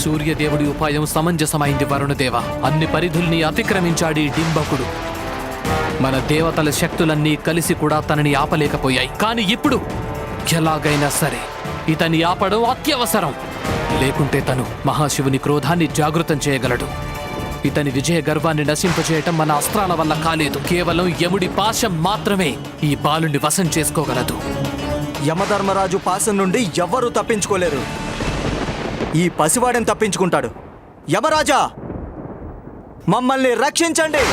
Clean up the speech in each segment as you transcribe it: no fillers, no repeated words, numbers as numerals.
సూర్యదేవుడి ఉపాయం సమంజసమైంది వరుణదేవ. అన్ని పరిధుల్ని అతిక్రమించాడు ఈ డింబకుడు. మన దేవతల శక్తులన్నీ కలిసి కూడా తనని ఆపలేకపోయాయి. కాని ఇప్పుడు ఎలాగైనా సరే ఇతన్ని ఆపడం అత్యవసరం. లేకుంటే తను మహాశివుని క్రోధాన్ని జాగృతం చేయగలడు. ఇతని విజయ గర్వాన్ని నశింపచేయటం మన అస్త్రాల వల్ల కాలేదు. కేవలం యముడి పాశం మాత్రమే ఈ బాలుని వశం చేసుకోగలదు. యమధర్మరాజు పాశం నుండి ఎవ్వరూ తప్పించుకోలేరు. ఈ పసివాడని తప్పించుకుంటాడు. యమరాజా, మమ్మల్ని రక్షించండి.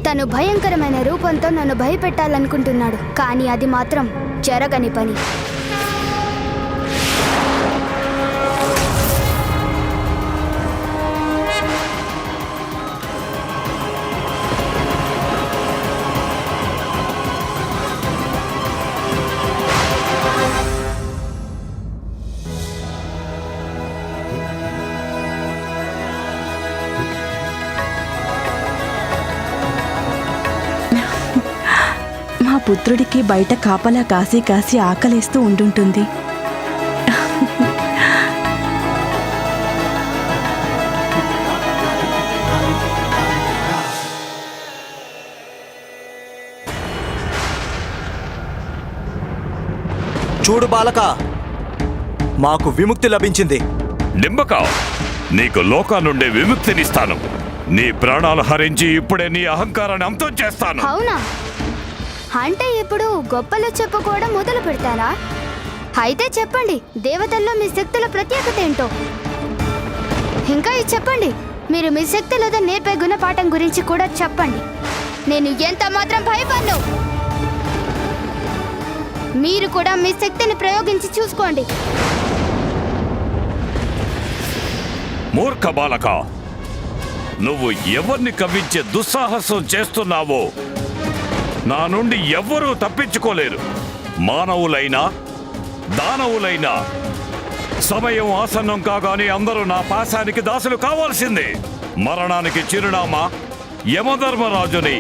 తను భయంకరమైన రూపంతో నన్ను భయపెట్టాలనుకుంటున్నాడు. కానీ అది మాత్రం జరగని పని. పుత్రుడికి బయట కాపలా కాసి కాసి ఆకలేస్తూ ఉండుంటుంది. చూడు బాలక, మాకు విముక్తి లభించింది. డింబక, నీకు లోకా నుండి విముక్తినిస్తాను. నీ ప్రాణాలు హరించి ఇప్పుడే నీ అహంకారాన్ని అంతం చేస్తాను. అవునా? అంటే ఇప్పుడు గొప్పలు చెప్పుకోవడం మొదలు పెడతారా? అయితే చెప్పండి, దేవతల్లో మీ శక్తుల ప్రత్యేకత ఏంటో. ఇంకా ఇది చెప్పండి, మీరు మీ శక్తులతో నేర్పే గుణపాఠం గురించి కూడా చెప్పండి. నేను ఎంత మాత్రం భయపడను. మీరు కూడా మీ శక్తిని ప్రయోగించి చూసుకోండి. మూర్ఖ బాలక, నువ్వు ఎవరిని కవ్వించే దుస్సాహసం చేస్తున్నావో నా నుండి ఎవ్వరూ తప్పించుకోలేరు. మానవులైనా దానవులైనా సమయం ఆసన్నం కాగానే అందరూ నా పాశానికి దాసులు కావాల్సిందే. మరణానికి చిరునామా యమధర్మరాజుని.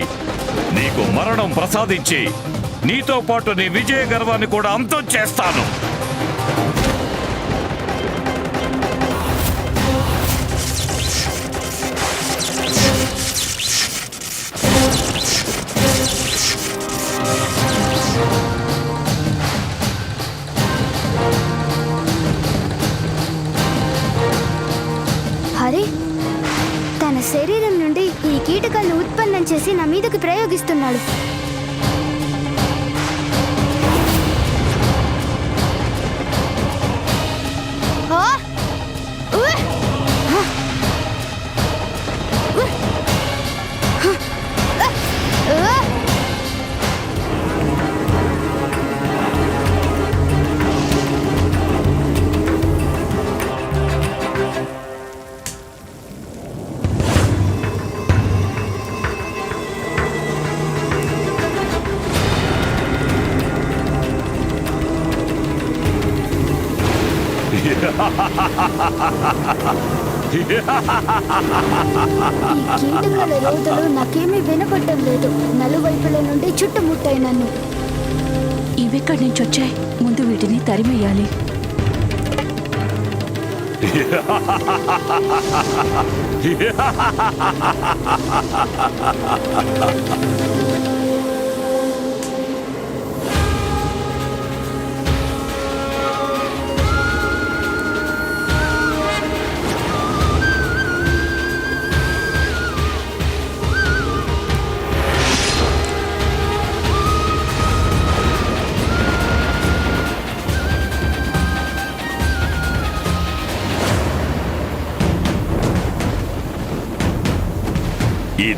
నీకు మరణం ప్రసాదించి నీతో పాటు నీ విజయ గర్వాన్ని కూడా అంతం చేస్తాను. హరి తన శరీరం నుండి ఈ కీటకాలను ఉత్పన్నం చేసి నా మీదకి ప్రయోగిస్తున్నాడు. ఈ కీటకాల రోజులు నాకేమీ వినపడటం లేదు. నలువైపుల నుండి చుట్టుముట్టాయి నన్ను. ఇవెక్కడి నుంచి వచ్చాయి? ముందు వీటిని తరిమేయాలి. ఈ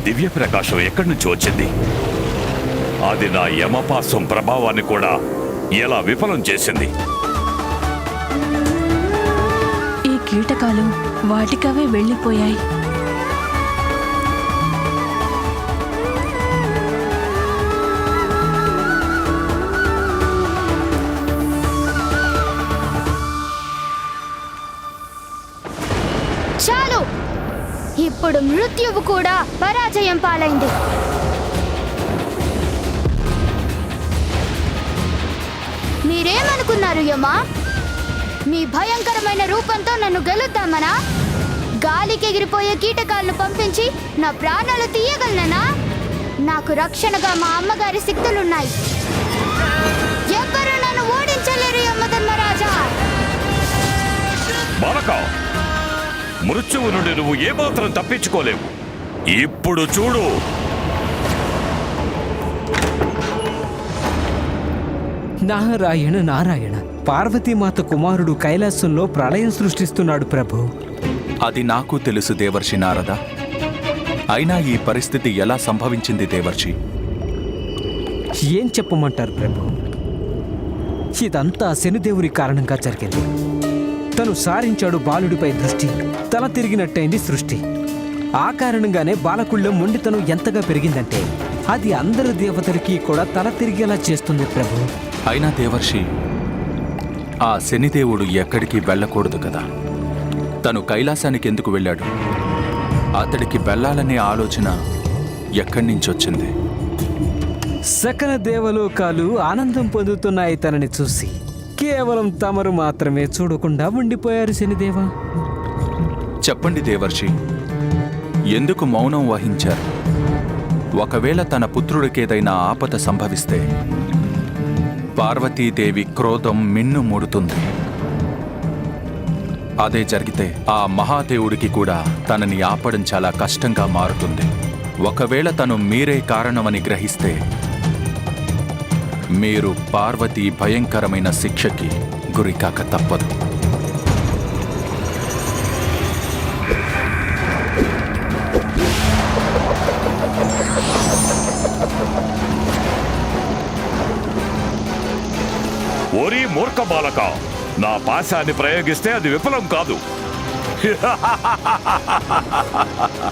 దివ్య ప్రకాశం ఎక్కడి నుంచి వచ్చింది? అది నా యమపాసం ప్రభావాన్ని కూడా ఎలా విఫలం చేసింది? ఈ కీటకాలు వాటికవే వెళ్ళిపోయాయి. చాలు, ఇప్పుడు మృత్యువు కూడా పరాజయం పాలైంది. మీరేమనుకున్నారు యమా? మీ భయంకరమైన రూపంతో నన్ను గెలుద్దామనా? గాలికి ఎగిరిపోయే కీటకాలను పంపించి నా ప్రాణాలు తీయగలనా? నాకు రక్షణగా మా అమ్మగారి శక్తులున్నాయి. ఎవ్వరూ నన్ను ఓడించలేరు యమధర్మరాజా. బాలక, మృత్యువు నుండి నువ్వు ఏమాత్రం తప్పించుకోలేవు. ఇప్పుడు చూడు. నారాయణ నారాయణ, పార్వతీమాత కుమారుడు కైలాసంలో ప్రళయం సృష్టిస్తున్నాడు ప్రభు. అది నాకు తెలుసు దేవర్షి నారద. అయినా ఈ పరిస్థితి ఎలా సంభవించింది దేవర్షి? ఏం చెప్పమంటారు ప్రభు? ఇదంతా శనిదేవుని కారణంగా జరిగింది. తను సారించాడు బాలుడిపై దృష్టి, తల తిరిగినట్టయింది సృష్టి. ఆ కారణంగానే బాలకుల్లో మొండితనం ఎంతగా పెరిగిందంటే అది అందరు దేవతలకి కూడా తల తిరిగేలా చేస్తుంది ప్రభు. అయినా దేవర్షి, ఆ శనిదేవుడు ఎక్కడికి వెళ్ళకూడదు కదా. తను కైలాసానికి ఎందుకు వెళ్ళాడు? అతడికి వెళ్ళాలనే ఆలోచన ఎక్కడి నుంచి వచ్చింది? సకల దేవలోకాలు ఆనందం పొందుతున్నాయి తనని చూసి. కేవలం తమరు మాత్రమే చూడకుండా ఉండిపోయారు శనిదేవా. చెప్పండి దేవర్షి, ఎందుకు మౌనం వహించారు? ఒకవేళ తన పుత్రుడికేదైనా ఆపద సంభవిస్తే పార్వతీదేవి క్రోధం మిన్నుమూడుతుంది. అదే జరిగితే ఆ మహాదేవుడికి కూడా తనని ఆపడం చాలా కష్టంగా మారుతుంది. ఒకవేళ తను మీరే కారణమని గ్రహిస్తే మీరు పార్వతీ భయంకరమైన శిక్షకి గురికాక తప్పదు. ఓరి మూర్ఖ బాలక, నా పాశాన్ని ప్రయోగిస్తే అది విఫలం కాదు.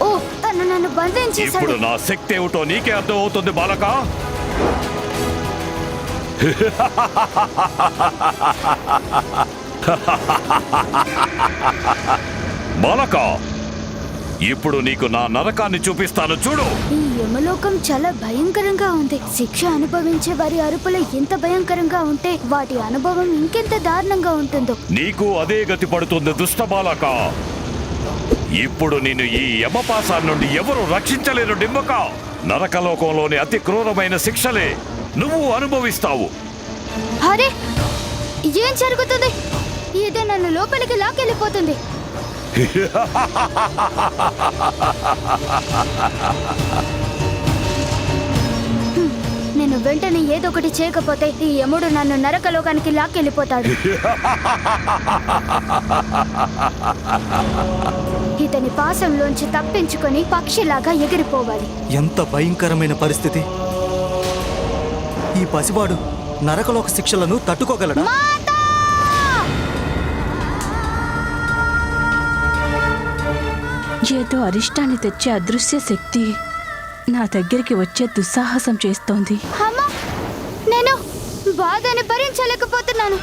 ఓ, తను నన్ను బంధించేశాడు. ఇప్పుడు నా శక్తి ఏమిటో నీకే అర్థం అవుతుంది బాలక. బాలక, ఇప్పుడు నీకు నా నరకాన్ని చూపిస్తాను, చూడు. ఈ యమలోకం చాలా భయంకరంగా ఉంది. శిక్ష అనుభవించే వారి అరుపులు ఎంత భయంకరంగా ఉంటే వాటి అనుభవం ఇంకెంత దారుణంగా ఉంటుందో. నీకు అదే గతి పడుతుంది దుష్ట బాలక. ఇప్పుడు నేను ఈ యమపాసాల నుండి ఎవరు రక్షించలేరు డింబక. నరకలోకంలోని అతి క్రూరమైన శిక్షలే నువ్వు అనుభవిస్తావు. అరే, ఏం జరుగుతుంది? ఇది నన్ను లోపలికి లాకెళ్ళిపోతుంది. నేను వెంటనే ఏదో ఒకటి చేయకపోతే ఈ యముడు నన్ను నరకలోకానికి లాక్కెళ్ళిపోతాడు. ఇతని పాసంలోంచి తప్పించుకొని పక్షిలాగా ఎగిరిపోవాలి. ఎంత భయంకరమైన పరిస్థితి! ఈ పసివాడు నరకలోక శిక్షలను తట్టుకోగలడా? ఏదో అరిష్టాన్ని తెచ్చే అదృశ్య శక్తి నా దగ్గరికి వచ్చే దుస్సాహసం చేస్తోంది. అమ్మా, నేను బాధని భరించలేకపోతున్నాను.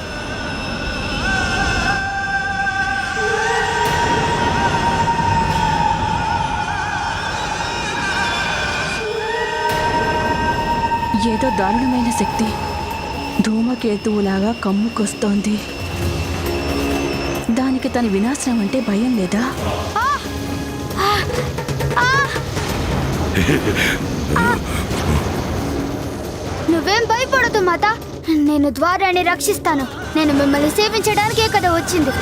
ఏదో దారుణమైన శక్తి ధూమకేతువులాగా కమ్ముకొస్తోంది. దానికి తన వినాశనం అంటే భయం లేదా? ఆ! నువ్వేం భయపడదు మాత, నేను ద్వారాన్ని రక్షిస్తాను. నేను మిమ్మల్ని సేవించడానికే కదా వచ్చింది.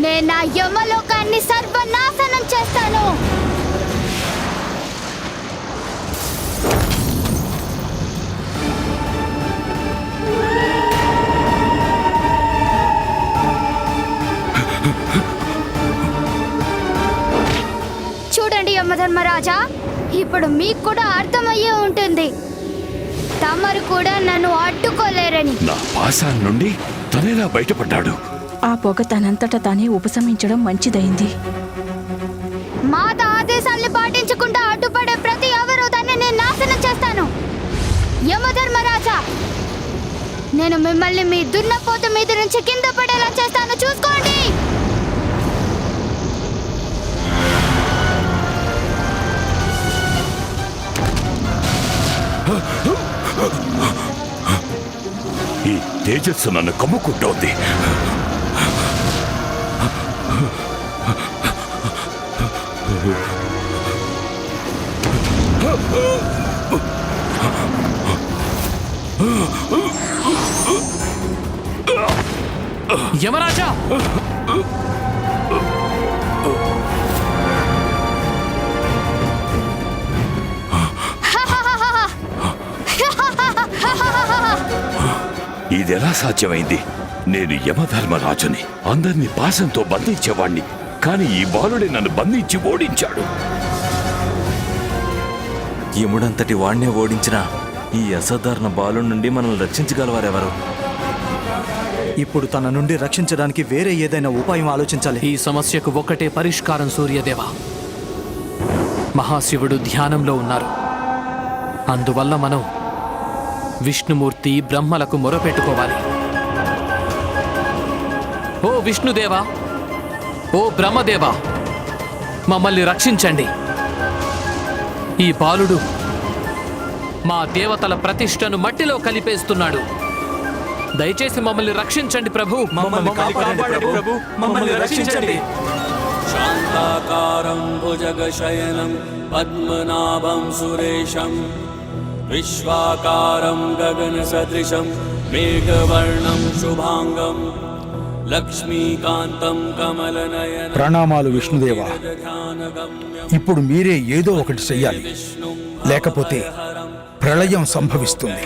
నేను నా యమలోకాన్ని సర్వనాశనం చేస్తాను. చూడండి యమధర్మరాజా, ఇప్పుడు మీకు కూడా అర్థమయ్యే ఉంటుంది, తమరు కూడా నన్ను అడ్డుకోలేరని. నా పాసాల నుండి తనేలా బయటపడ్డాడు? ఆ పొగ తనంతట తానే ఉపశమించడం మంచిదైంది. మాత ఆదేశాల్ని పాటించకుండా అడ్డుపడే ప్రతి అవరోధాన్ని నేను నాశనం చేస్తాను. యమధర్మరాజా, నేను మిమ్మల్ని మీ దున్నపోతు మీద నుంచి కింద పడేలా చేస్తాను, చూసుకోండి. ఈ తేజస్సు నన్ను కమ్ముకుంటోంది. యమరాజా, ఇదెలా సాధ్యమైంది? నేను యమధర్మరాజుని, అందరినీ పాశంతో బంధించేవాణ్ణి. కానీ ఈ బాలుడే నన్ను బంధించి ఓడించాడు. యముడంతటి వాణ్ణే ఓడించిన ఈ అసాధారణ బాలు నుండి మనల్ని రక్షించగలవారెవరు? ఇప్పుడు తన నుండి రక్షించడానికి వేరే ఏదైనా ఉపాయం ఆలోచించాలి. ఈ సమస్యకు ఒక్కటే పరిష్కారం సూర్యదేవ. మహాశివుడు ధ్యానంలో ఉన్నారు. అందువల్ల మనం విష్ణుమూర్తి బ్రహ్మలకు మొరపెట్టుకోవాలి. ఓ విష్ణుదేవా, ఓ బ్రహ్మదేవా, మమ్మల్ని రక్షించండి. ఈ బాలుడు మా దేవతల ప్రతిష్టను మట్టిలో కలిపేస్తున్నాడు. దయచేసి మమ్మల్ని రక్షించండి ప్రభు. మమ్మల్ని రక్షించండి. శాంతాకారం భుజగశయనం పద్మనాభం సురేశం విశ్వాకారం గగన సదృశం మేఘవర్ణం శుభాంగం లక్ష్మీకాంతం కమలనయన. ప్రణామాలు విష్ణుదేవ. ఇప్పుడు మీరే ఏదో ఒకటి చెయ్యాలి, లేకపోతే ప్రళయం సంభవిస్తుంది.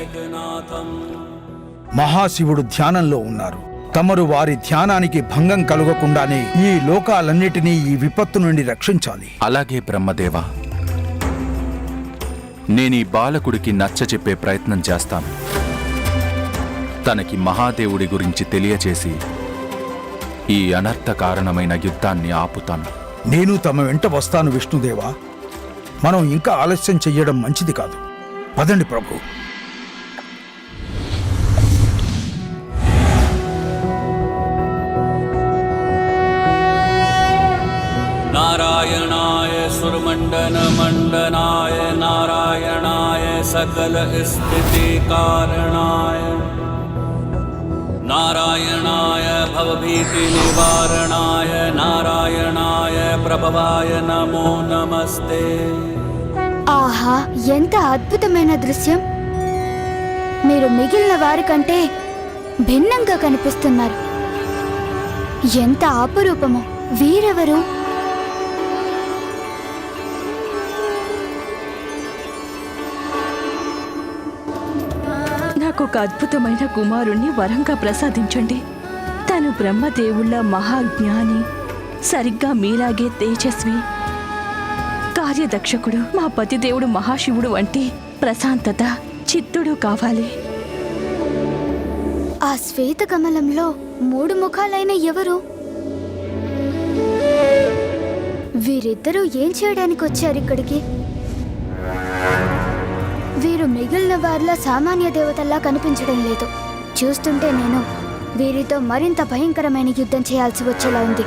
మహాశివుడు ధ్యానంలో ఉన్నారు. తమరు వారి ధ్యానానికి భంగం కలుగకుండానే ఈ లోకాలన్నిటినీ ఈ విపత్తు నుండి రక్షించాలి. అలాగే బ్రహ్మదేవా, నేనీ బాలకుడికి నచ్చచెప్పే ప్రయత్నం చేస్తాను. తనకి మహాదేవుడి గురించి తెలియచేసి ఈ అనర్థ కారణమైన యుద్ధాన్ని ఆపుతాను. నేను తమ వెంట వస్తాను విష్ణుదేవా. మనం ఇంకా ఆలస్యం చెయ్యడం మంచిది కాదు. పదండి ప్రభు. నారాయణాయ సురమండనమండనాయ నారాయణాయ సకల స్థితి కారణాయ నారాయణాయ భవభీతి నివారణాయ నారాయణాయ ప్రభవాయ నమో నమస్తే. ఆహా, ఎంత అద్భుతమైన దృశ్యం! మీరు మిగిలిన వారికంటే భిన్నంగా కనిపిస్తున్నారు. ఎంత అపురూపమో! వీరెవరు? నాకు ఒక అద్భుతమైన కుమారుణ్ణి వరంగా ప్రసాదించండి. తను బ్రహ్మదేవుళ్ళ మహాజ్ఞాని, సరిగ్గా మీలాగే తేజస్వి, కార్యదక్షకుడు, మా పతిదేవుడు మహాశివుడు వంటి ప్రశాంతత చిత్తుడు కావాలి. ఆ శ్వేత కమలంలో 3 ముఖాలైన ఎవరు? వీరిద్దరూ ఏం చేయడానికి వచ్చారు ఇక్కడికి? వీరు మిగిలిన వారిలా సామాన్య దేవతల్లా కనిపించడం లేదు. చూస్తుంటే నేను వీరితో మరింత భయంకరమైన యుద్ధం చేయాల్సి వచ్చేలా ఉంది.